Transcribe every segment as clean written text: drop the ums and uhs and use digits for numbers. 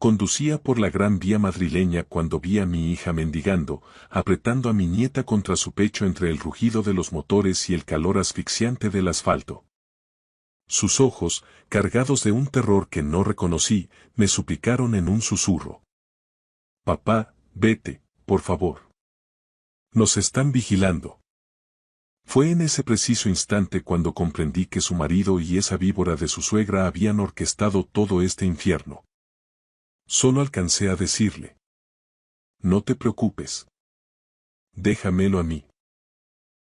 Conducía por la gran vía madrileña cuando vi a mi hija mendigando, apretando a mi nieta contra su pecho entre el rugido de los motores y el calor asfixiante del asfalto. Sus ojos, cargados de un terror que no reconocí, me suplicaron en un susurro. Papá, vete, por favor. Nos están vigilando. Fue en ese preciso instante cuando comprendí que su marido y esa víbora de su suegra habían orquestado todo este infierno. Solo alcancé a decirle: no te preocupes. Déjamelo a mí.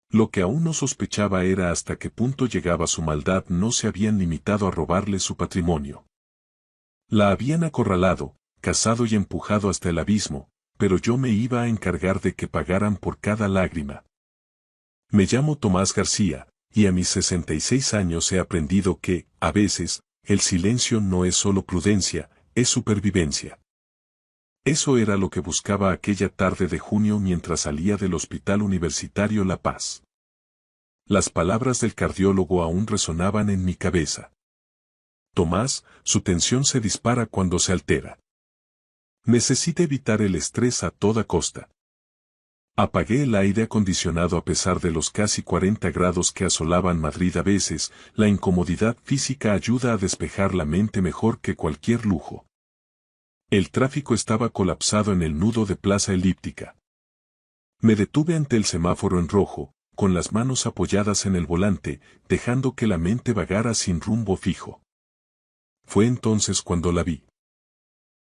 Lo que aún no sospechaba era hasta qué punto llegaba su maldad. No se habían limitado a robarle su patrimonio. La habían acorralado, cazado y empujado hasta el abismo, pero yo me iba a encargar de que pagaran por cada lágrima. Me llamo Tomás García, y a mis 66 años he aprendido que, a veces, el silencio no es solo prudencia, es supervivencia. Eso era lo que buscaba aquella tarde de junio mientras salía del Hospital Universitario La Paz. Las palabras del cardiólogo aún resonaban en mi cabeza. Tomás, su tensión se dispara cuando se altera. Necesita evitar el estrés a toda costa. Apagué el aire acondicionado a pesar de los casi 40 grados que asolaban Madrid a veces. La incomodidad física ayuda a despejar la mente mejor que cualquier lujo. El tráfico estaba colapsado en el nudo de Plaza Elíptica. Me detuve ante el semáforo en rojo, con las manos apoyadas en el volante, dejando que la mente vagara sin rumbo fijo. Fue entonces cuando la vi.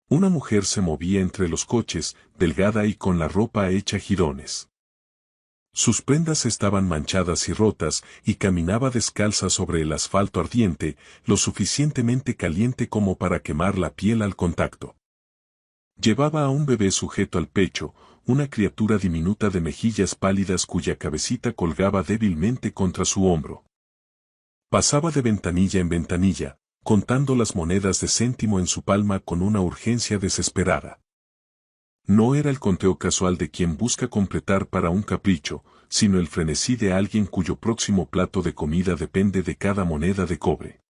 Una mujer se movía entre los coches, delgada y con la ropa hecha jirones. Sus prendas estaban manchadas y rotas, y caminaba descalza sobre el asfalto ardiente, lo suficientemente caliente como para quemar la piel al contacto. Llevaba a un bebé sujeto al pecho, una criatura diminuta de mejillas pálidas cuya cabecita colgaba débilmente contra su hombro. Pasaba de ventanilla en ventanilla, contando las monedas de céntimo en su palma con una urgencia desesperada. No era el conteo casual de quien busca completar para un capricho, sino el frenesí de alguien cuyo próximo plato de comida depende de cada moneda de cobre.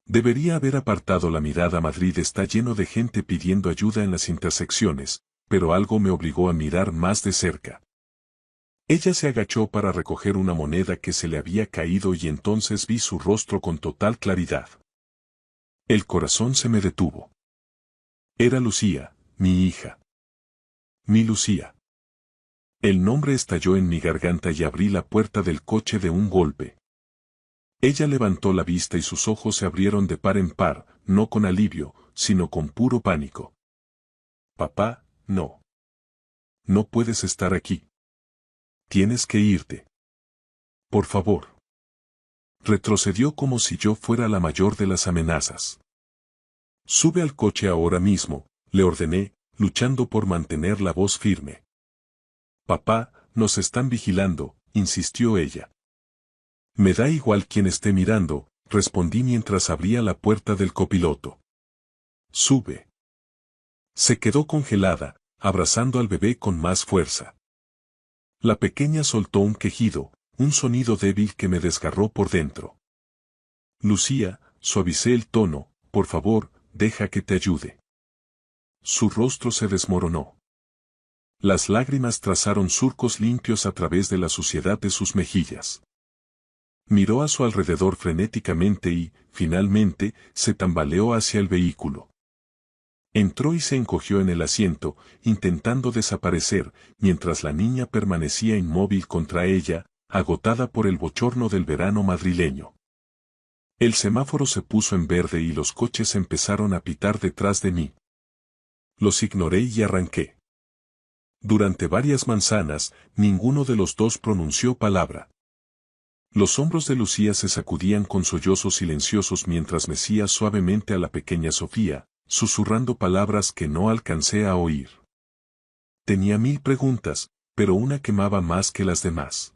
Debería haber apartado la mirada. Madrid está lleno de gente pidiendo ayuda en las intersecciones, pero algo me obligó a mirar más de cerca. Ella se agachó para recoger una moneda que se le había caído y entonces vi su rostro con total claridad. El corazón se me detuvo. Era Lucía, mi hija. Mi Lucía. El nombre estalló en mi garganta y abrí la puerta del coche de un golpe. Ella levantó la vista y sus ojos se abrieron de par en par, no con alivio, sino con puro pánico. Papá, no. No puedes estar aquí. Tienes que irte. Por favor. Retrocedió como si yo fuera la mayor de las amenazas. Sube al coche ahora mismo, le ordené, luchando por mantener la voz firme. Papá, nos están vigilando, insistió ella. Me da igual quien esté mirando, respondí mientras abría la puerta del copiloto. Sube. Se quedó congelada, abrazando al bebé con más fuerza. La pequeña soltó un quejido, un sonido débil que me desgarró por dentro. Lucía, suavicé el tono, por favor, deja que te ayude. Su rostro se desmoronó. Las lágrimas trazaron surcos limpios a través de la suciedad de sus mejillas. Miró a su alrededor frenéticamente y, finalmente, se tambaleó hacia el vehículo. Entró y se encogió en el asiento, intentando desaparecer, mientras la niña permanecía inmóvil contra ella, agotada por el bochorno del verano madrileño. El semáforo se puso en verde y los coches empezaron a pitar detrás de mí. Los ignoré y arranqué. Durante varias manzanas, ninguno de los dos pronunció palabra. Los hombros de Lucía se sacudían con sollozos silenciosos mientras mecía suavemente a la pequeña Sofía, susurrando palabras que no alcancé a oír. Tenía 1000 preguntas, pero una quemaba más que las demás.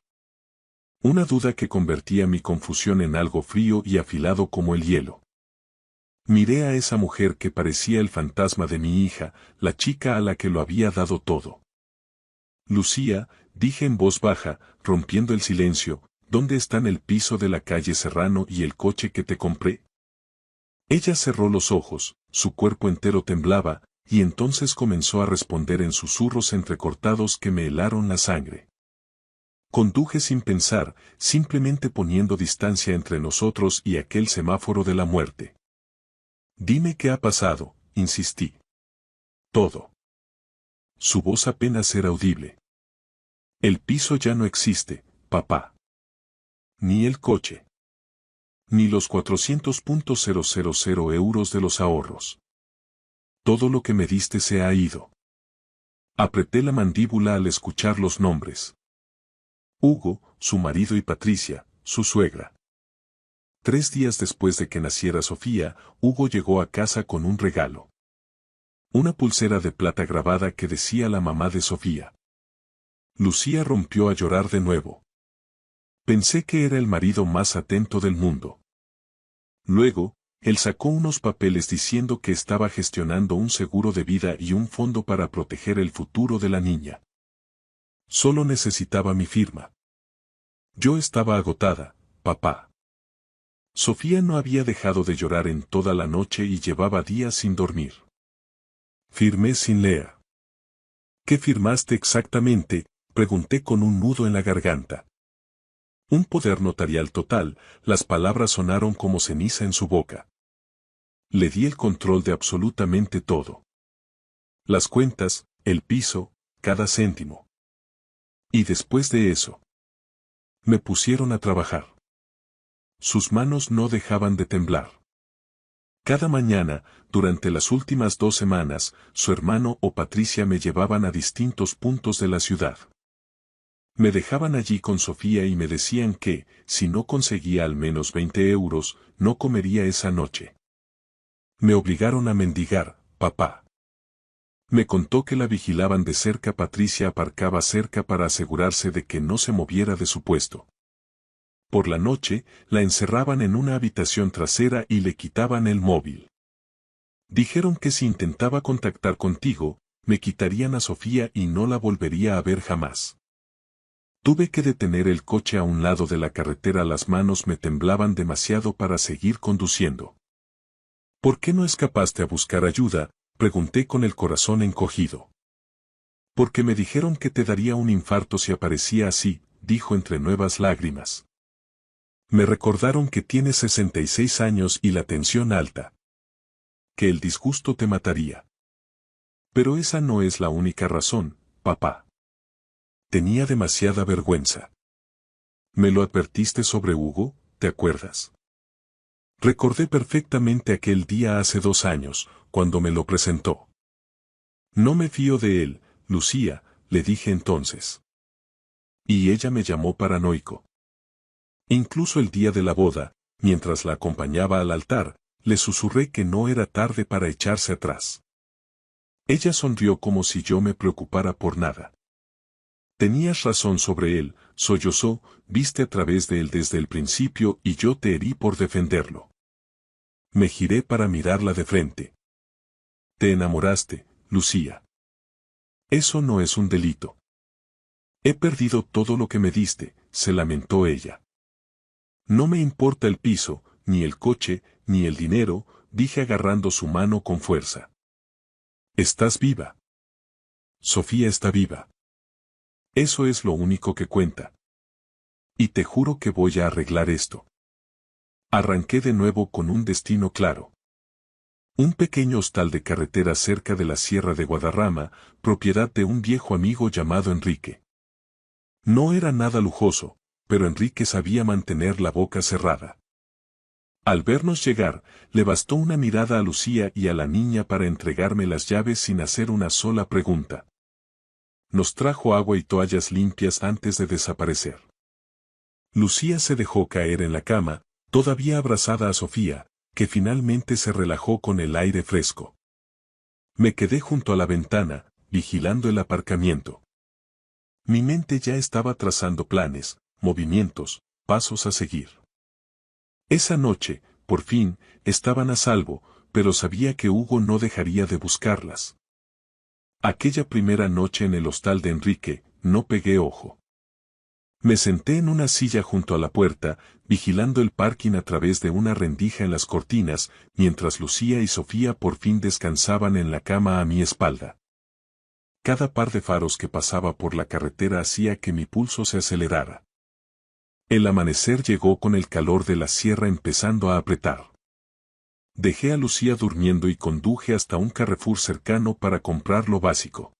Una duda que convertía mi confusión en algo frío y afilado como el hielo. Miré a esa mujer que parecía el fantasma de mi hija, la chica a la que lo había dado todo. Lucía, dije en voz baja, rompiendo el silencio, ¿dónde están el piso de la calle Serrano y el coche que te compré? Ella cerró los ojos, su cuerpo entero temblaba, y entonces comenzó a responder en susurros entrecortados que me helaron la sangre. Conduje sin pensar, simplemente poniendo distancia entre nosotros y aquel semáforo de la muerte. Dime qué ha pasado, insistí. Todo. Su voz apenas era audible. El piso ya no existe, papá. Ni el coche. Ni los 400.000 euros de los ahorros. Todo lo que me diste se ha ido. Apreté la mandíbula al escuchar los nombres. Hugo, su marido y Patricia, su suegra. 3 días después de que naciera Sofía, Hugo llegó a casa con un regalo. Una pulsera de plata grabada que decía la mamá de Sofía. Lucía rompió a llorar de nuevo. Pensé que era el marido más atento del mundo. Luego, él sacó unos papeles diciendo que estaba gestionando un seguro de vida y un fondo para proteger el futuro de la niña. Solo necesitaba mi firma. Yo estaba agotada, papá. Sofía no había dejado de llorar en toda la noche y llevaba días sin dormir. Firmé sin leer. ¿Qué firmaste exactamente?, pregunté con un nudo en la garganta. Un poder notarial total, las palabras sonaron como ceniza en su boca. Le di el control de absolutamente todo. Las cuentas, el piso, cada céntimo. Y después de eso, me pusieron a trabajar. Sus manos no dejaban de temblar. Cada mañana, durante las últimas 2 semanas, su hermano o Patricia me llevaban a distintos puntos de la ciudad. Me dejaban allí con Sofía y me decían que, si no conseguía al menos 20 euros, no comería esa noche. Me obligaron a mendigar, papá. Me contó que la vigilaban de cerca. Patricia aparcaba cerca para asegurarse de que no se moviera de su puesto. Por la noche, la encerraban en una habitación trasera y le quitaban el móvil. Dijeron que si intentaba contactar contigo, me quitarían a Sofía y no la volvería a ver jamás. Tuve que detener el coche a un lado de la carretera. Las manos me temblaban demasiado para seguir conduciendo. ¿Por qué no escapaste a buscar ayuda?, pregunté con el corazón encogido. Porque me dijeron que te daría un infarto si aparecía así, dijo entre nuevas lágrimas. Me recordaron que tienes 66 años y la tensión alta. Que el disgusto te mataría. Pero esa no es la única razón, papá. Tenía demasiada vergüenza. Me lo advertiste sobre Hugo, ¿te acuerdas? Recordé perfectamente aquel día hace 2 años, cuando me lo presentó. No me fío de él, Lucía, le dije entonces. Y ella me llamó paranoico. Incluso el día de la boda, mientras la acompañaba al altar, le susurré que no era tarde para echarse atrás. Ella sonrió como si yo me preocupara por nada. Tenías razón sobre él, sollozó, viste a través de él desde el principio y yo te herí por defenderlo. Me giré para mirarla de frente. Te enamoraste, Lucía. Eso no es un delito. He perdido todo lo que me diste, se lamentó ella. No me importa el piso, ni el coche, ni el dinero, dije agarrando su mano con fuerza. Estás viva. Sofía está viva. Eso es lo único que cuenta. Y te juro que voy a arreglar esto. Arranqué de nuevo con un destino claro. Un pequeño hostal de carretera cerca de la Sierra de Guadarrama, propiedad de un viejo amigo llamado Enrique. No era nada lujoso, pero Enrique sabía mantener la boca cerrada. Al vernos llegar, le bastó una mirada a Lucía y a la niña para entregarme las llaves sin hacer una sola pregunta. Nos trajo agua y toallas limpias antes de desaparecer. Lucía se dejó caer en la cama, todavía abrazada a Sofía, que finalmente se relajó con el aire fresco. Me quedé junto a la ventana, vigilando el aparcamiento. Mi mente ya estaba trazando planes, movimientos, pasos a seguir. Esa noche, por fin, estaban a salvo, pero sabía que Hugo no dejaría de buscarlas. Aquella primera noche en el hostal de Enrique, no pegué ojo. Me senté en una silla junto a la puerta, vigilando el parking a través de una rendija en las cortinas, mientras Lucía y Sofía por fin descansaban en la cama a mi espalda. Cada par de faros que pasaba por la carretera hacía que mi pulso se acelerara. El amanecer llegó con el calor de la sierra empezando a apretar. Dejé a Lucía durmiendo y conduje hasta un Carrefour cercano para comprar lo básico.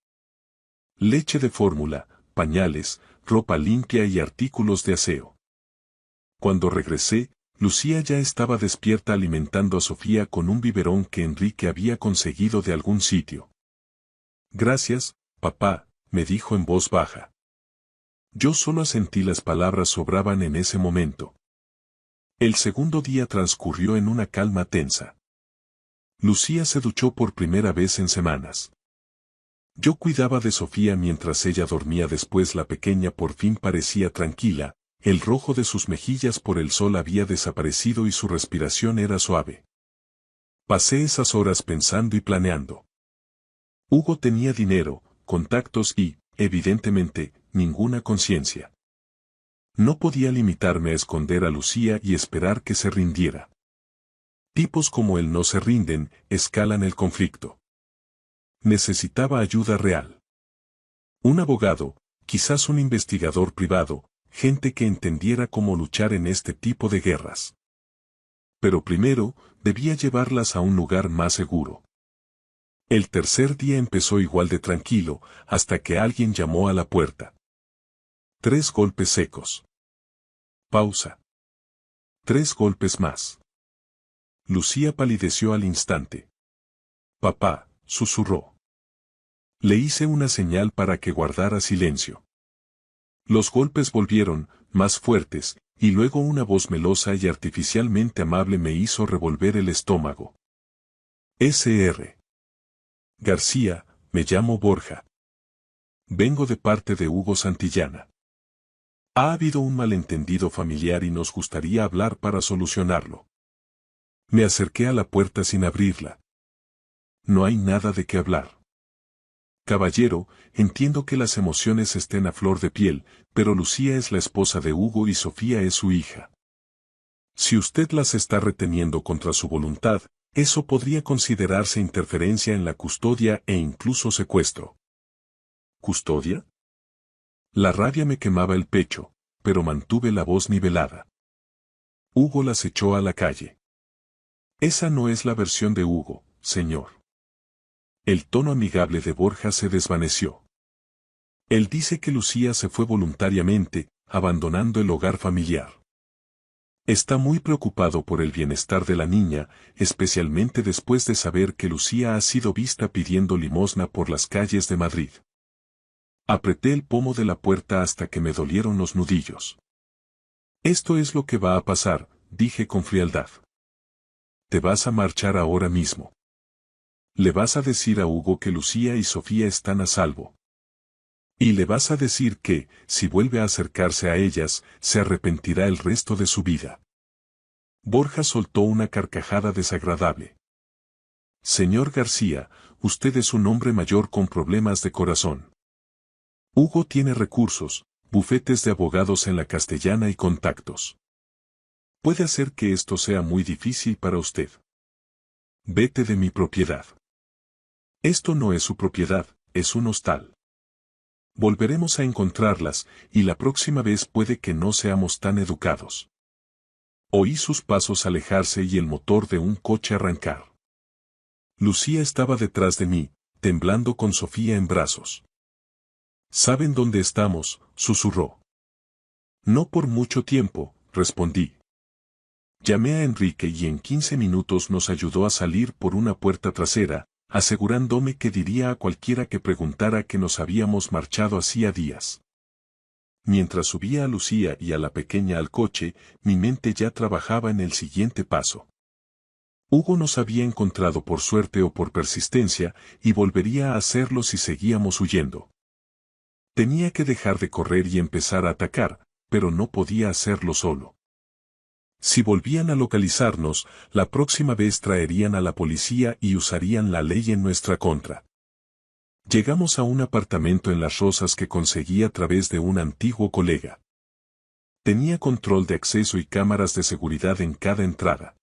Leche de fórmula, pañales, ropa limpia y artículos de aseo. Cuando regresé, Lucía ya estaba despierta alimentando a Sofía con un biberón que Enrique había conseguido de algún sitio. Gracias, papá, me dijo en voz baja. Yo solo asentí, las palabras sobraban en ese momento. El segundo día transcurrió en una calma tensa. Lucía se duchó por primera vez en semanas. Yo cuidaba de Sofía mientras ella dormía. Después la pequeña por fin parecía tranquila, el rojo de sus mejillas por el sol había desaparecido y su respiración era suave. Pasé esas horas pensando y planeando. Hugo tenía dinero, contactos y, evidentemente, ninguna conciencia. No podía limitarme a esconder a Lucía y esperar que se rindiera. Tipos como él no se rinden, escalan el conflicto. Necesitaba ayuda real. Un abogado, quizás un investigador privado, gente que entendiera cómo luchar en este tipo de guerras. Pero primero, debía llevarlas a un lugar más seguro. El tercer día empezó igual de tranquilo, hasta que alguien llamó a la puerta. 3 golpes secos. Pausa. 3 golpes más. Lucía palideció al instante. Papá, susurró. Le hice una señal para que guardara silencio. Los golpes volvieron, más fuertes, y luego una voz melosa y artificialmente amable me hizo revolver el estómago. Sr. García, me llamo Borja. Vengo de parte de Hugo Santillana. Ha habido un malentendido familiar y nos gustaría hablar para solucionarlo. Me acerqué a la puerta sin abrirla. No hay nada de qué hablar. Caballero, entiendo que las emociones estén a flor de piel, pero Lucía es la esposa de Hugo y Sofía es su hija. Si usted las está reteniendo contra su voluntad, eso podría considerarse interferencia en la custodia e incluso secuestro. ¿Custodia? La rabia me quemaba el pecho, pero mantuve la voz nivelada. Hugo las echó a la calle. Esa no es la versión de Hugo, señor. El tono amigable de Borja se desvaneció. Él dice que Lucía se fue voluntariamente, abandonando el hogar familiar. Está muy preocupado por el bienestar de la niña, especialmente después de saber que Lucía ha sido vista pidiendo limosna por las calles de Madrid. Apreté el pomo de la puerta hasta que me dolieron los nudillos. Esto es lo que va a pasar, dije con frialdad. Te vas a marchar ahora mismo. Le vas a decir a Hugo que Lucía y Sofía están a salvo. Y le vas a decir que, si vuelve a acercarse a ellas, se arrepentirá el resto de su vida. Borja soltó una carcajada desagradable. Señor García, usted es un hombre mayor con problemas de corazón. Hugo tiene recursos, bufetes de abogados en la Castellana y contactos. Puede hacer que esto sea muy difícil para usted. Vete de mi propiedad. Esto no es su propiedad, es un hostal. Volveremos a encontrarlas, y la próxima vez puede que no seamos tan educados. Oí sus pasos alejarse y el motor de un coche arrancar. Lucía estaba detrás de mí, temblando con Sofía en brazos. ¿Saben dónde estamos?, susurró. No por mucho tiempo, respondí. Llamé a Enrique y en 15 minutos nos ayudó a salir por una puerta trasera, asegurándome que diría a cualquiera que preguntara que nos habíamos marchado hacía días. Mientras subía a Lucía y a la pequeña al coche, mi mente ya trabajaba en el siguiente paso. Hugo nos había encontrado por suerte o por persistencia, y volvería a hacerlo si seguíamos huyendo. Tenía que dejar de correr y empezar a atacar, pero no podía hacerlo solo. Si volvían a localizarnos, la próxima vez traerían a la policía y usarían la ley en nuestra contra. Llegamos a un apartamento en Las Rozas que conseguí a través de un antiguo colega. Tenía control de acceso y cámaras de seguridad en cada entrada.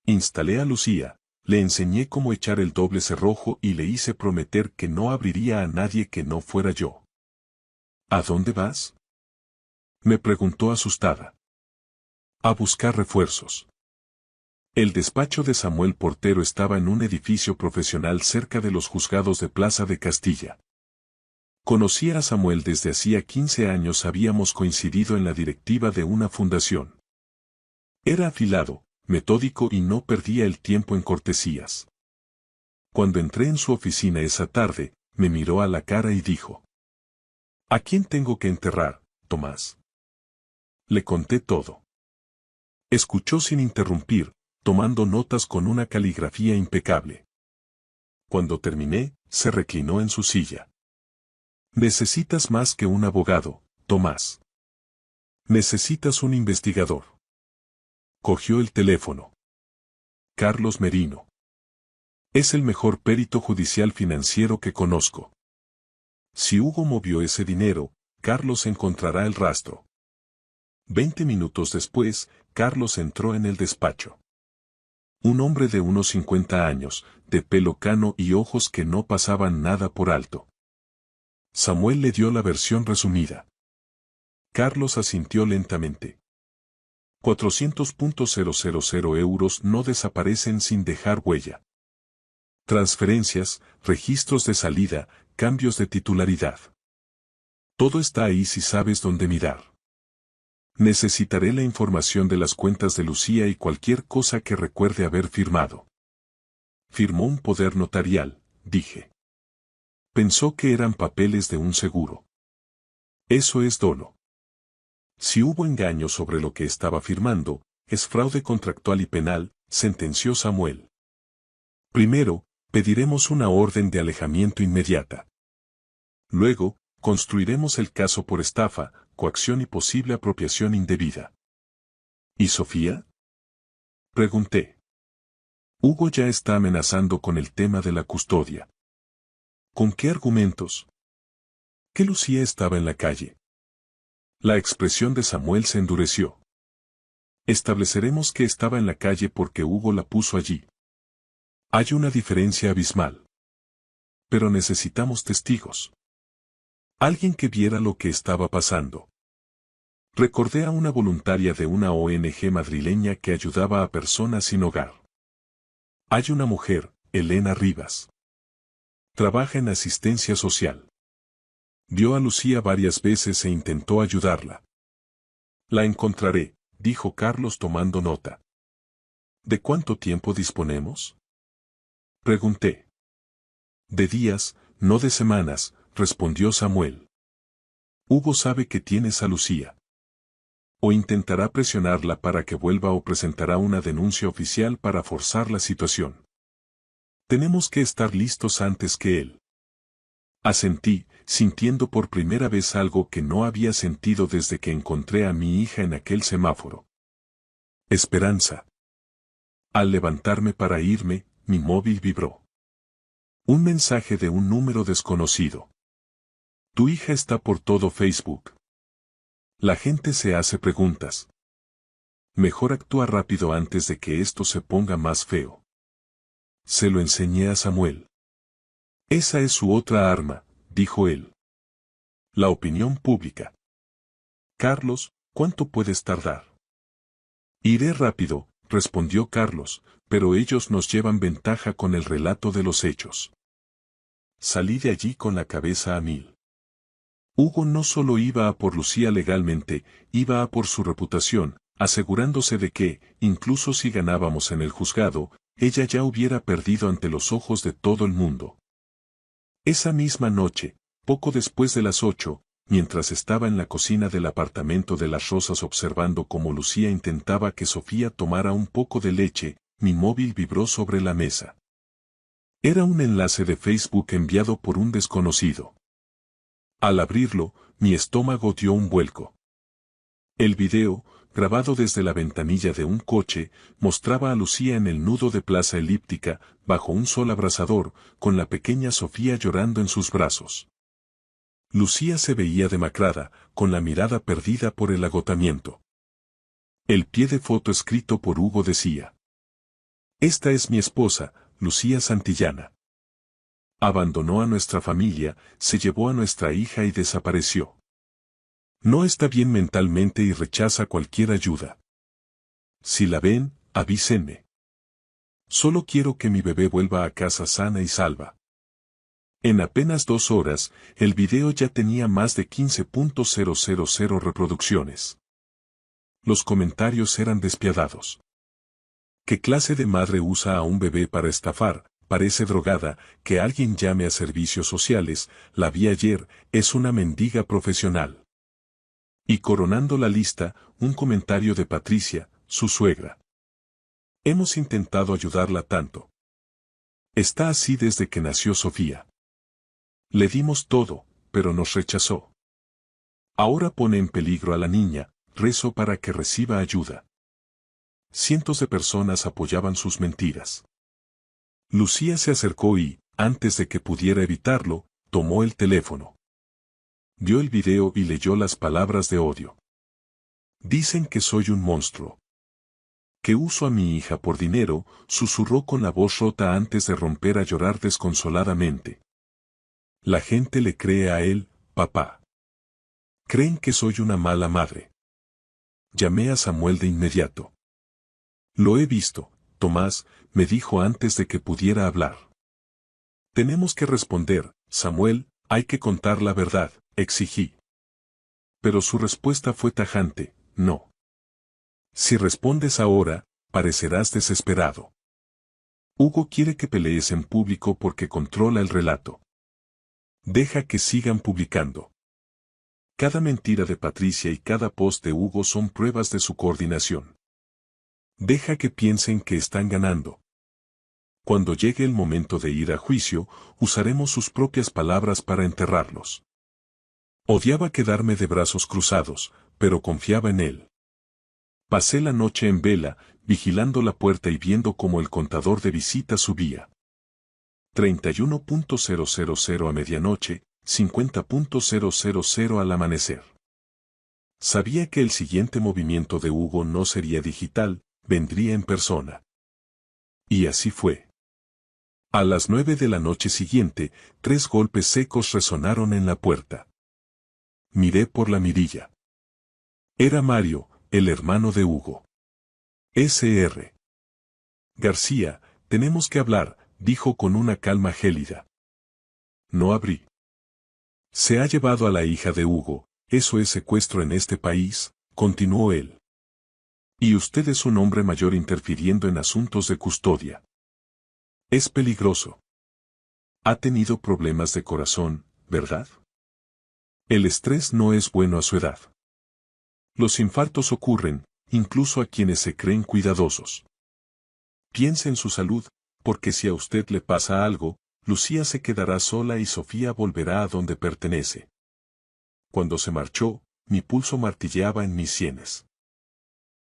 Instalé a Lucía, le enseñé cómo echar el doble cerrojo y le hice prometer que no abriría a nadie que no fuera yo. ¿A dónde vas?, me preguntó asustada. A buscar refuerzos. El despacho de Samuel Portero estaba en un edificio profesional cerca de los juzgados de Plaza de Castilla. Conocía a Samuel desde hacía 15 años, habíamos coincidido en la directiva de una fundación. Era afilado, metódico y no perdía el tiempo en cortesías. Cuando entré en su oficina esa tarde, me miró a la cara y dijo: ¿A quién tengo que enterrar, Tomás? Le conté todo. Escuchó sin interrumpir, tomando notas con una caligrafía impecable. Cuando terminé, se reclinó en su silla. Necesitas más que un abogado, Tomás. Necesitas un investigador. Cogió el teléfono. Carlos Merino. Es el mejor perito judicial financiero que conozco. Si Hugo movió ese dinero, Carlos encontrará el rastro. 20 minutos después, Carlos entró en el despacho. Un hombre de unos 50 años, de pelo cano y ojos que no pasaban nada por alto. Samuel le dio la versión resumida. Carlos asintió lentamente. 400.000 euros no desaparecen sin dejar huella. Transferencias, registros de salida, cambios de titularidad. Todo está ahí si sabes dónde mirar. Necesitaré la información de las cuentas de Lucía y cualquier cosa que recuerde haber firmado. Firmó un poder notarial, dije. Pensó que eran papeles de un seguro. Eso es dolo. Si hubo engaño sobre lo que estaba firmando, es fraude contractual y penal, sentenció Samuel. Primero, pediremos una orden de alejamiento inmediata. Luego, construiremos el caso por estafa, coacción y posible apropiación indebida. ¿Y Sofía?, pregunté. Hugo ya está amenazando con el tema de la custodia. ¿Con qué argumentos? Que Lucía estaba en la calle. La expresión de Samuel se endureció. Estableceremos que estaba en la calle porque Hugo la puso allí. Hay una diferencia abismal. Pero necesitamos testigos. Alguien que viera lo que estaba pasando. Recordé a una voluntaria de una ONG madrileña que ayudaba a personas sin hogar. Hay una mujer, Elena Rivas. Trabaja en asistencia social. Vio a Lucía varias veces e intentó ayudarla. La encontraré, dijo Carlos tomando nota. ¿De cuánto tiempo disponemos?, pregunté. De días, no de semanas, respondió Samuel. Hugo sabe que tienes a Lucía. O intentará presionarla para que vuelva o presentará una denuncia oficial para forzar la situación. Tenemos que estar listos antes que él. Asentí, sintiendo por primera vez algo que no había sentido desde que encontré a mi hija en aquel semáforo. Esperanza. Al levantarme para irme, mi móvil vibró. Un mensaje de un número desconocido. Tu hija está por todo Facebook. La gente se hace preguntas. Mejor actúa rápido antes de que esto se ponga más feo. Se lo enseñé a Samuel. Esa es su otra arma, dijo él. La opinión pública. Carlos, ¿cuánto puedes tardar? Iré rápido, respondió Carlos, pero ellos nos llevan ventaja con el relato de los hechos. Salí de allí con la cabeza a mil. Hugo no solo iba a por Lucía legalmente, iba a por su reputación, asegurándose de que, incluso si ganábamos en el juzgado, ella ya hubiera perdido ante los ojos de todo el mundo. Esa misma noche, poco después de las 8, mientras estaba en la cocina del apartamento de Las Rosas observando cómo Lucía intentaba que Sofía tomara un poco de leche, mi móvil vibró sobre la mesa. Era un enlace de Facebook enviado por un desconocido. Al abrirlo, mi estómago dio un vuelco. El video, grabado desde la ventanilla de un coche, mostraba a Lucía en el nudo de Plaza Elíptica, bajo un sol abrasador, con la pequeña Sofía llorando en sus brazos. Lucía se veía demacrada, con la mirada perdida por el agotamiento. El pie de foto escrito por Hugo decía: Esta es mi esposa, Lucía Santillana. Abandonó a nuestra familia, se llevó a nuestra hija y desapareció. No está bien mentalmente y rechaza cualquier ayuda. Si la ven, avísenme. Solo quiero que mi bebé vuelva a casa sana y salva. En apenas 2 horas, el video ya tenía más de 15.000 reproducciones. Los comentarios eran despiadados. ¿Qué clase de madre usa a un bebé para estafar? Parece drogada, que alguien llame a servicios sociales, la vi ayer, es una mendiga profesional. Y coronando la lista, un comentario de Patricia, su suegra. Hemos intentado ayudarla tanto. Está así desde que nació Sofía. Le dimos todo, pero nos rechazó. Ahora pone en peligro a la niña, rezo para que reciba ayuda. Cientos de personas apoyaban sus mentiras. Lucía se acercó y, antes de que pudiera evitarlo, tomó el teléfono. Vio el video y leyó las palabras de odio. Dicen que soy un monstruo. Que uso a mi hija por dinero, susurró con la voz rota antes de romper a llorar desconsoladamente. La gente le cree a él, papá. Creen que soy una mala madre. Llamé a Samuel de inmediato. Lo he visto, Tomás, me dijo antes de que pudiera hablar. Tenemos que responder, Samuel, hay que contar la verdad, exigí. Pero su respuesta fue tajante, no. Si respondes ahora, parecerás desesperado. Hugo quiere que pelees en público porque controla el relato. Deja que sigan publicando. Cada mentira de Patricia y cada post de Hugo son pruebas de su coordinación. Deja que piensen que están ganando. Cuando llegue el momento de ir a juicio, usaremos sus propias palabras para enterrarlos. Odiaba quedarme de brazos cruzados, pero confiaba en él. Pasé la noche en vela, vigilando la puerta y viendo cómo el contador de visitas subía. 31.000 a medianoche, 50.000 al amanecer. Sabía que el siguiente movimiento de Hugo no sería digital, vendría en persona. Y así fue. A las 9 de la noche siguiente, 3 golpes secos resonaron en la puerta. Miré por la mirilla. Era Mario, el hermano de Hugo. Sr. García, tenemos que hablar, dijo con una calma gélida. No abrí. Se ha llevado a la hija de Hugo, eso es secuestro en este país, continuó él. Y usted es un hombre mayor interfiriendo en asuntos de custodia. Es peligroso. Ha tenido problemas de corazón, ¿verdad? El estrés no es bueno a su edad. Los infartos ocurren, incluso a quienes se creen cuidadosos. Piense en su salud, porque si a usted le pasa algo, Lucía se quedará sola y Sofía volverá a donde pertenece. Cuando se marchó, mi pulso martilleaba en mis sienes.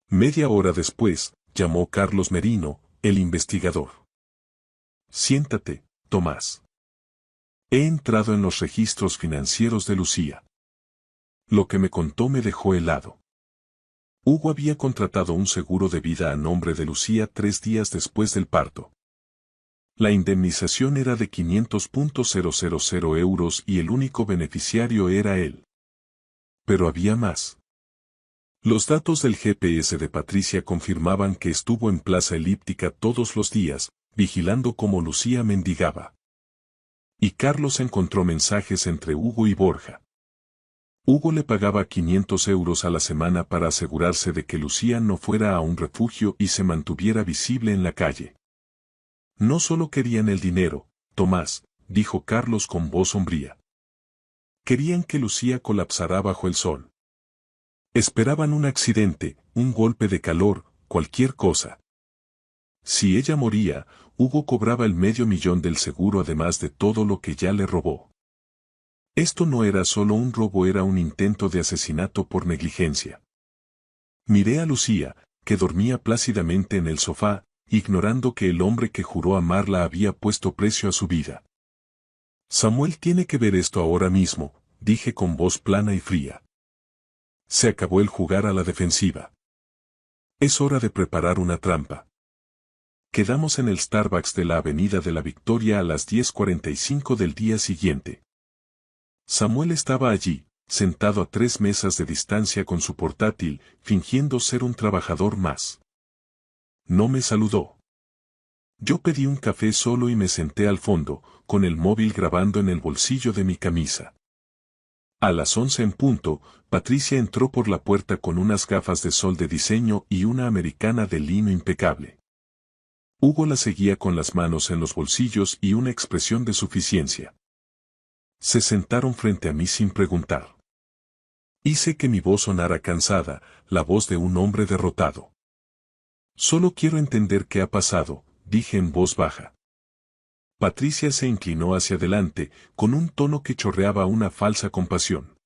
Media hora después, llamó Carlos Merino, el investigador. Siéntate, Tomás. He entrado en los registros financieros de Lucía. Lo que me contó me dejó helado. Hugo había contratado un seguro de vida a nombre de Lucía 3 días después del parto. La indemnización era de 500.000 euros y el único beneficiario era él. Pero había más. Los datos del GPS de Patricia confirmaban que estuvo en Plaza Elíptica todos los días, vigilando cómo Lucía mendigaba. Y Carlos encontró mensajes entre Hugo y Borja. Hugo le pagaba 500 euros a la semana para asegurarse de que Lucía no fuera a un refugio y se mantuviera visible en la calle. No solo querían el dinero, Tomás, dijo Carlos con voz sombría. Querían que Lucía colapsara bajo el sol. Esperaban un accidente, un golpe de calor, cualquier cosa. Si ella moría, Hugo cobraba el $500,000 del seguro además de todo lo que ya le robó. Esto no era solo un robo, era un intento de asesinato por negligencia. Miré a Lucía, que dormía plácidamente en el sofá, ignorando que el hombre que juró amarla había puesto precio a su vida. Samuel tiene que ver esto ahora mismo, dije con voz plana y fría. Se acabó el jugar a la defensiva. Es hora de preparar una trampa. Quedamos en el Starbucks de la Avenida de la Victoria a las 10:45 del día siguiente. Samuel estaba allí, sentado a 3 mesas de distancia con su portátil, fingiendo ser un trabajador más. No me saludó. Yo pedí un café solo y me senté al fondo, con el móvil grabando en el bolsillo de mi camisa. A las 11 en punto, Patricia entró por la puerta con unas gafas de sol de diseño y una americana de lino impecable. Hugo la seguía con las manos en los bolsillos y una expresión de suficiencia. Se sentaron frente a mí sin preguntar. Hice que mi voz sonara cansada, la voz de un hombre derrotado. Solo quiero entender qué ha pasado, dije en voz baja. Patricia se inclinó hacia adelante, con un tono que chorreaba una falsa compasión.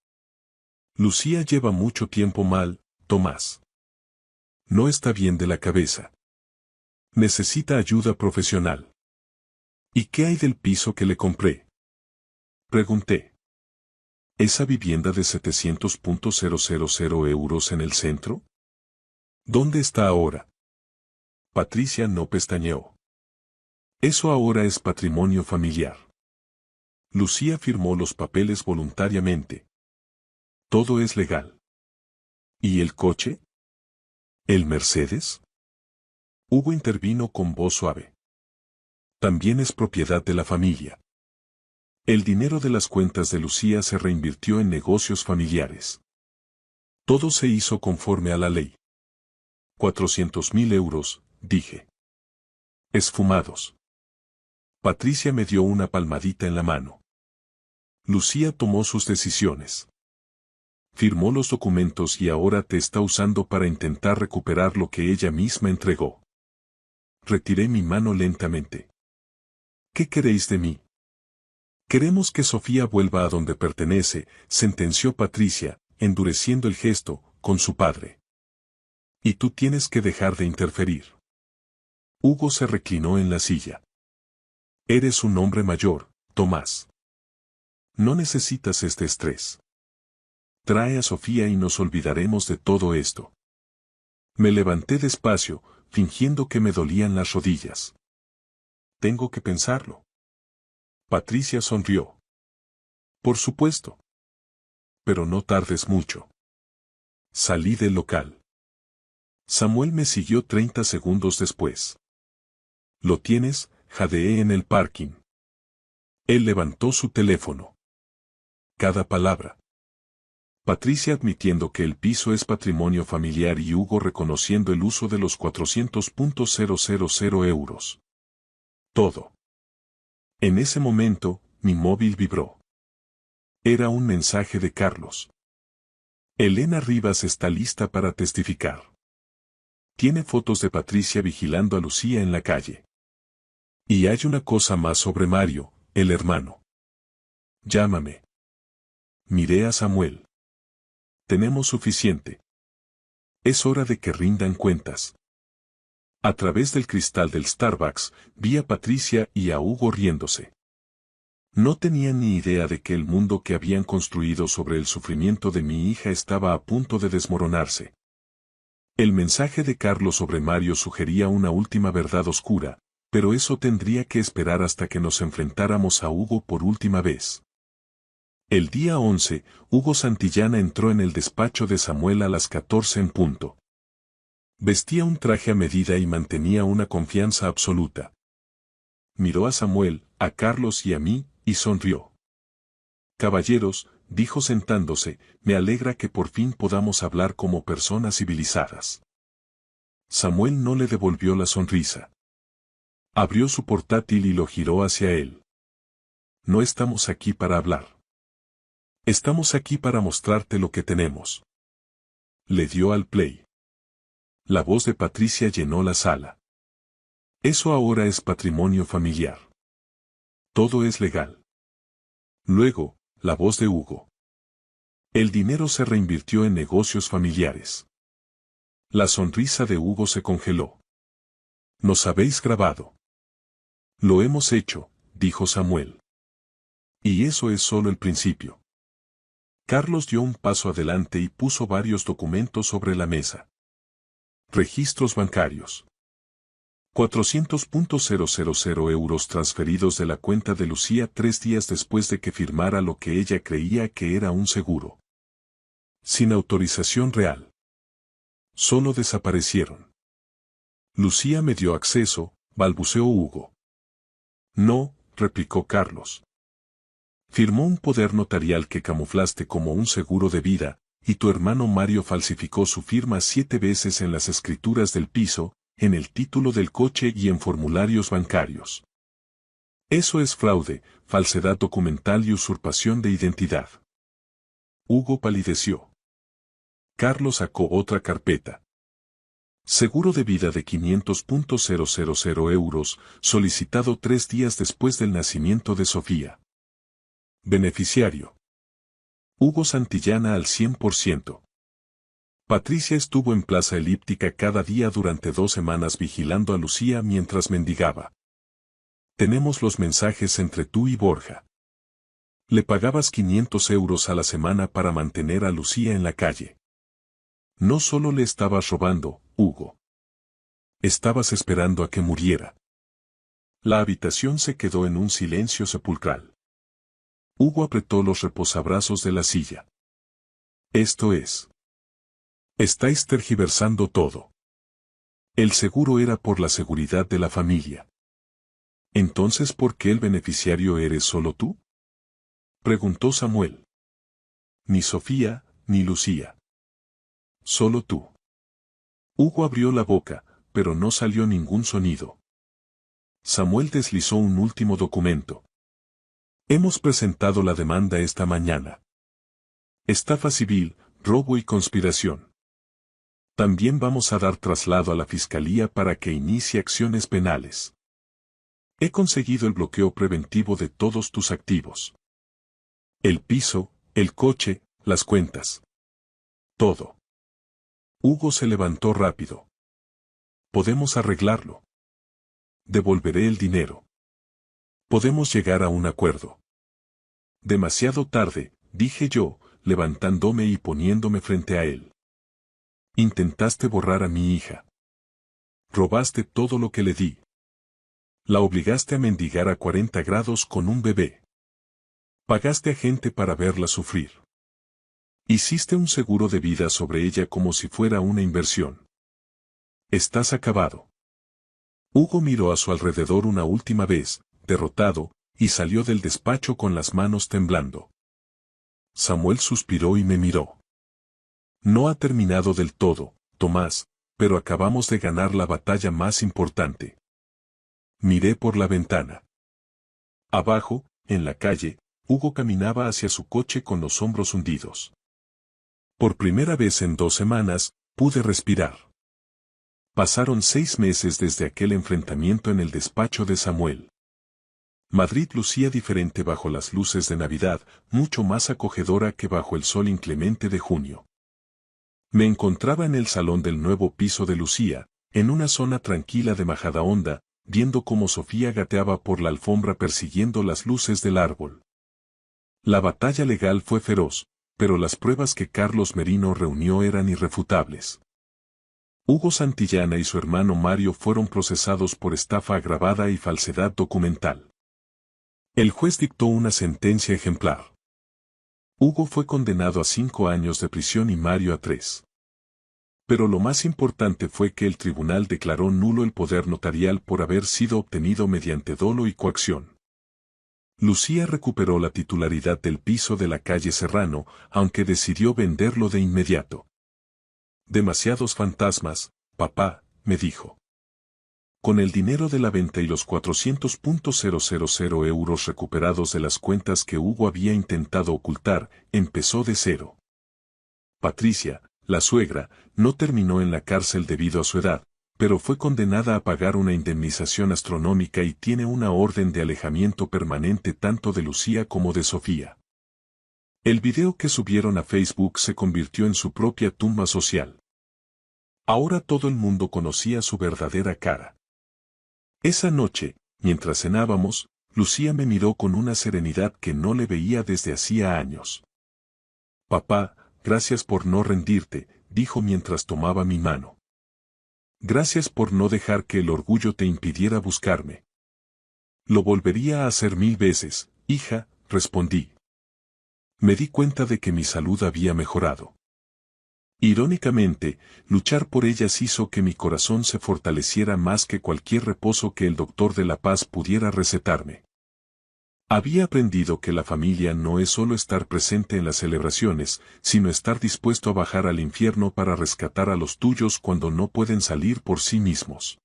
Lucía lleva mucho tiempo mal, Tomás. No está bien de la cabeza. Necesita ayuda profesional. ¿Y qué hay del piso que le compré? Pregunté. ¿Esa vivienda de 700.000 euros en el centro? ¿Dónde está ahora? Patricia no pestañeó. Eso ahora es patrimonio familiar. Lucía firmó los papeles voluntariamente. Todo es legal. ¿Y el coche? ¿El Mercedes? Hugo intervino con voz suave. También es propiedad de la familia. El dinero de las cuentas de Lucía se reinvirtió en negocios familiares. Todo se hizo conforme a la ley. 400.000 euros, dije. Esfumados. Patricia me dio una palmadita en la mano. Lucía tomó sus decisiones. Firmó los documentos y ahora te está usando para intentar recuperar lo que ella misma entregó. Retiré mi mano lentamente. ¿Qué queréis de mí? Queremos que Sofía vuelva a donde pertenece, sentenció Patricia, endureciendo el gesto, con su padre. Y tú tienes que dejar de interferir. Hugo se reclinó en la silla. Eres un hombre mayor, Tomás. No necesitas este estrés. Trae a Sofía y nos olvidaremos de todo esto. Me levanté despacio, fingiendo que me dolían las rodillas. Tengo que pensarlo. Patricia sonrió. Por supuesto. Pero no tardes mucho. Salí del local. Samuel me siguió 30 segundos después. ¿Lo tienes?, jadeé en el parking. Él levantó su teléfono. Cada palabra. Patricia admitiendo que el piso es patrimonio familiar y Hugo reconociendo el uso de los 400.000 euros. Todo. En ese momento, mi móvil vibró. Era un mensaje de Carlos. Elena Rivas está lista para testificar. Tiene fotos de Patricia vigilando a Lucía en la calle. Y hay una cosa más sobre Mario, el hermano. Llámame. Miré a Samuel. Tenemos suficiente. Es hora de que rindan cuentas. A través del cristal del Starbucks, vi a Patricia y a Hugo riéndose. No tenían ni idea de que el mundo que habían construido sobre el sufrimiento de mi hija estaba a punto de desmoronarse. El mensaje de Carlos sobre Mario sugería una última verdad oscura, pero eso tendría que esperar hasta que nos enfrentáramos a Hugo por última vez. El día 11, Hugo Santillana entró en el despacho de Samuel a las 14 en punto. Vestía un traje a medida y mantenía una confianza absoluta. Miró a Samuel, a Carlos y a mí, y sonrió. Caballeros, dijo sentándose, me alegra que por fin podamos hablar como personas civilizadas. Samuel no le devolvió la sonrisa. Abrió su portátil y lo giró hacia él. No estamos aquí para hablar. Estamos aquí para mostrarte lo que tenemos. Le dio al play. La voz de Patricia llenó la sala. Eso ahora es patrimonio familiar. Todo es legal. Luego, la voz de Hugo. El dinero se reinvirtió en negocios familiares. La sonrisa de Hugo se congeló. Nos habéis grabado. Lo hemos hecho, dijo Samuel. Y eso es solo el principio. Carlos dio un paso adelante y puso varios documentos sobre la mesa. Registros bancarios. 400.000 euros transferidos de la cuenta de Lucía 3 días después de que firmara lo que ella creía que era un seguro. Sin autorización real. Solo desaparecieron. Lucía me dio acceso, balbuceó Hugo. No, replicó Carlos. Firmó un poder notarial que camuflaste como un seguro de vida, y tu hermano Mario falsificó su firma 7 veces en las escrituras del piso, en el título del coche y en formularios bancarios. Eso es fraude, falsedad documental y usurpación de identidad. Hugo palideció. Carlos sacó otra carpeta. Seguro de vida de 500.000 euros, solicitado 3 días después del nacimiento de Sofía. Beneficiario. Hugo Santillana al 100%. Patricia estuvo en Plaza Elíptica cada día durante 2 semanas vigilando a Lucía mientras mendigaba. Tenemos los mensajes entre tú y Borja. Le pagabas 500 euros a la semana para mantener a Lucía en la calle. No solo le estabas robando, Hugo. Estabas esperando a que muriera. La habitación se quedó en un silencio sepulcral. Hugo apretó los reposabrazos de la silla. Esto es. Estáis tergiversando todo. El seguro era por la seguridad de la familia. Entonces, ¿por qué el beneficiario eres solo tú? Preguntó Samuel. Ni Sofía, ni Lucía. Solo tú. Hugo abrió la boca, pero no salió ningún sonido. Samuel deslizó un último documento. Hemos presentado la demanda esta mañana. Estafa civil, robo y conspiración. También vamos a dar traslado a la Fiscalía para que inicie acciones penales. He conseguido el bloqueo preventivo de todos tus activos. El piso, el coche, las cuentas. Todo. Hugo se levantó rápido. Podemos arreglarlo. Devolveré el dinero. Podemos llegar a un acuerdo. Demasiado tarde, dije yo, levantándome y poniéndome frente a él. Intentaste borrar a mi hija. Robaste todo lo que le di. La obligaste a mendigar a 40 grados con un bebé. Pagaste a gente para verla sufrir. Hiciste un seguro de vida sobre ella como si fuera una inversión. Estás acabado. Hugo miró a su alrededor una última vez, derrotado, y salió del despacho con las manos temblando. Samuel suspiró y me miró. No ha terminado del todo, Tomás, pero acabamos de ganar la batalla más importante. Miré por la ventana. Abajo, en la calle, Hugo caminaba hacia su coche con los hombros hundidos. Por primera vez en 2 semanas, pude respirar. Pasaron 6 meses desde aquel enfrentamiento en el despacho de Samuel. Madrid lucía diferente bajo las luces de Navidad, mucho más acogedora que bajo el sol inclemente de junio. Me encontraba en el salón del nuevo piso de Lucía, en una zona tranquila de Majadahonda, viendo cómo Sofía gateaba por la alfombra persiguiendo las luces del árbol. La batalla legal fue feroz, pero las pruebas que Carlos Merino reunió eran irrefutables. Hugo Santillana y su hermano Mario fueron procesados por estafa agravada y falsedad documental. El juez dictó una sentencia ejemplar. Hugo fue condenado a 5 años de prisión y Mario a 3. Pero lo más importante fue que el tribunal declaró nulo el poder notarial por haber sido obtenido mediante dolo y coacción. Lucía recuperó la titularidad del piso de la calle Serrano, aunque decidió venderlo de inmediato. Demasiados fantasmas, papá, me dijo. Con el dinero de la venta y los 400.000 euros recuperados de las cuentas que Hugo había intentado ocultar, empezó de cero. Patricia, la suegra, no terminó en la cárcel debido a su edad, pero fue condenada a pagar una indemnización astronómica y tiene una orden de alejamiento permanente tanto de Lucía como de Sofía. El video que subieron a Facebook se convirtió en su propia tumba social. Ahora todo el mundo conocía su verdadera cara. Esa noche, mientras cenábamos, Lucía me miró con una serenidad que no le veía desde hacía años. Papá, gracias por no rendirte, dijo mientras tomaba mi mano. Gracias por no dejar que el orgullo te impidiera buscarme. Lo volvería a hacer 1000 veces, hija, respondí. Me di cuenta de que mi salud había mejorado. Irónicamente, luchar por ellas hizo que mi corazón se fortaleciera más que cualquier reposo que el doctor de la paz pudiera recetarme. Había aprendido que la familia no es solo estar presente en las celebraciones, sino estar dispuesto a bajar al infierno para rescatar a los tuyos cuando no pueden salir por sí mismos.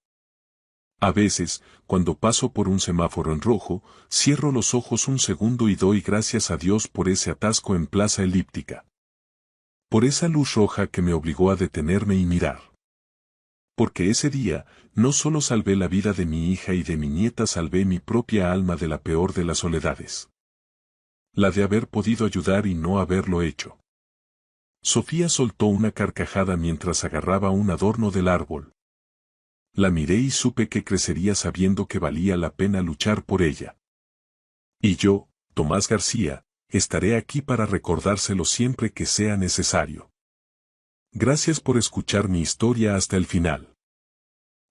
A veces, cuando paso por un semáforo en rojo, cierro los ojos un segundo y doy gracias a Dios por ese atasco en Plaza Elíptica. Por esa luz roja que me obligó a detenerme y mirar. Porque ese día, no solo salvé la vida de mi hija y de mi nieta, salvé mi propia alma de la peor de las soledades. La de haber podido ayudar y no haberlo hecho. Sofía soltó una carcajada mientras agarraba un adorno del árbol. La miré y supe que crecería sabiendo que valía la pena luchar por ella. Y yo, Tomás García, estaré aquí para recordárselo siempre que sea necesario. Gracias por escuchar mi historia hasta el final.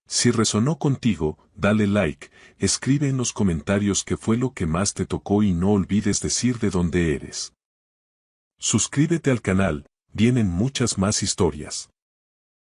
Si resonó contigo, dale like, escribe en los comentarios qué fue lo que más te tocó y no olvides decir de dónde eres. Suscríbete al canal, vienen muchas más historias.